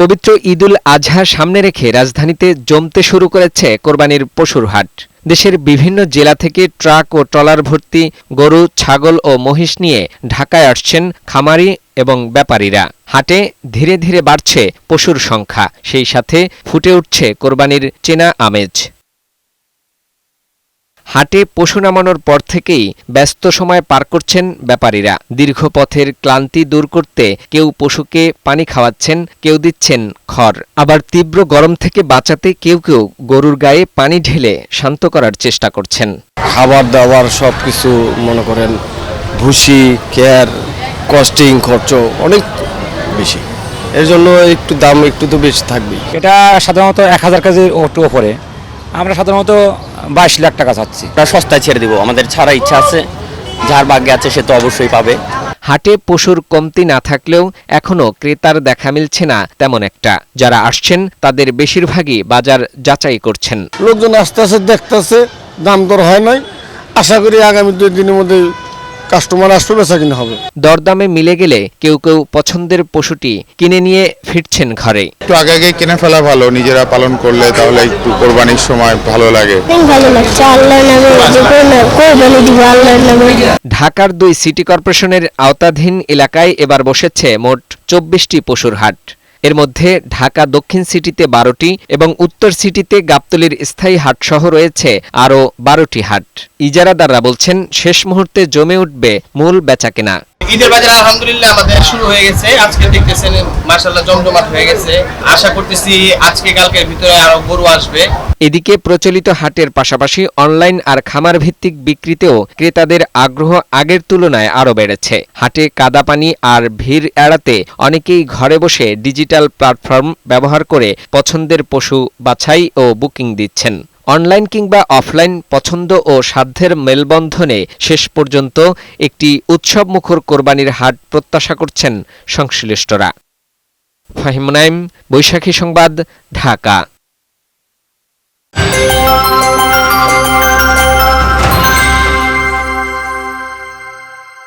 পবিত্র ঈদুল আজহা সামনে রেখে রাজধানীতে জমতে শুরু করেছে কোরবানির পশুর হাট। দেশের বিভিন্ন জেলা থেকে ট্রাক ও ট্রলার ভর্তি গরু, ছাগল ও মহিষ নিয়ে ঢাকায় আসছেন খামারি এবং ব্যাপারীরা। হাটে ধীরে ধীরে বাড়ছে পশুর সংখ্যা, সেই সাথে ফুটে উঠছে কোরবানির চেনা আমেজ। হাটে পশু নামানোর পর থেকেই ব্যস্ত সময় পার করছেন ব্যাপারীরা। দীর্ঘ পথের ক্লান্তি দূর করতে কেউ পশুকে পানি খাওয়াচ্ছেন, কেউ দিচ্ছেন খড়। আবার তীব্র গরম থেকে বাঁচাতে কেউ কেউ গরুর গায়ে পানি ঢেলে শান্ত করার চেষ্টা করছেন। খাবার দাবার সব কিছু মনে করেন ভুসি, কেয়ার, কস্টিং খরচ অনেক বেশি, এর জন্য একটু দাম একটু তো বেশি থাকবে। এটা সাধারণত 1000 কেজির ওপরে, আমরা সাধারণত 22 লাখ টাকা চাচ্ছি। আমরা সস্তায় ছেড়ে দিব, আমাদের ছাড়া ইচ্ছা আছে, যার ভাগ্যে আছে সে তো অবশ্যই পাবে। হাটে পশুর কমতি না থাকলেও এখনও ক্রেতার দেখা মিলছে না তেমন একটা। যারা আসছেন তাদের বেশিরভাগই বাজার যাচাই করছেন। লোকজন আস্তে আস্তে দেখতেছে, দাম দর হয় নাই, আশা করি আগামী 2 দিনের মধ্যে কাস্টমার আসবে, বেচা কিনা হবে। দরদামে মিলে গেলে কেউ কেউ পছন্দের পশুটি কিনে নিয়ে ফিরছেন ঘরে। একটু আগে আগে কিনে ফেলা ভালো, নিজেরা পালন করলে তাহলে একটু কোরবানির সময় ভালো লাগে। ঢাকার 2 সিটি কর্পোরেশনের আওতাধীন এলাকায় এবার বসেছে মোট 24টি পশুর হাট। এর মধ্যে ঢাকা দক্ষিণ সিটিতে 12টি এবং উত্তর সিটিতে গাবতলীর স্থায়ী হাটসহ রয়েছে আরও 12টি হাট। ইজারাদাররা বলছেন শেষ মুহূর্তে জমে উঠবে মূল বেচাকেনা। ঈদের বাজার আলহামদুলিল্লাহ আমাদের শুরু হয়ে গেছে। আজকে দেখতেছেন মাশাআল্লাহ জমজমাট হয়ে গেছে। আশা করতেছি আজকে কালকের ভিতরে আরো গরু আসবে। এদিকে প্রচলিত হাটের পাশাপাশি অনলাইন আর খামার ভিত্তিক বিক্রিতেও ক্রেতাদের আগ্রহ আগের তুলনায় আরও বেড়েছে। হাটে কাদাপানি আর ভিড় এড়াতে অনেকেই ঘরে বসে ডিজিটাল প্ল্যাটফর্ম ব্যবহার করে পছন্দের পশু বাছাই ও বুকিং দিচ্ছেন। অনলাইন কিংবা অফলাইন পছন্দ ও সাধ্যের মেলবন্ধনে শেষ পর্যন্ত একটি উৎসবমুখর কোরবানির হাট প্রত্যাশা করছেন সংশ্লিষ্টরা। ফাহিম নাইম, বৈশাখী সংবাদ, ঢাকা।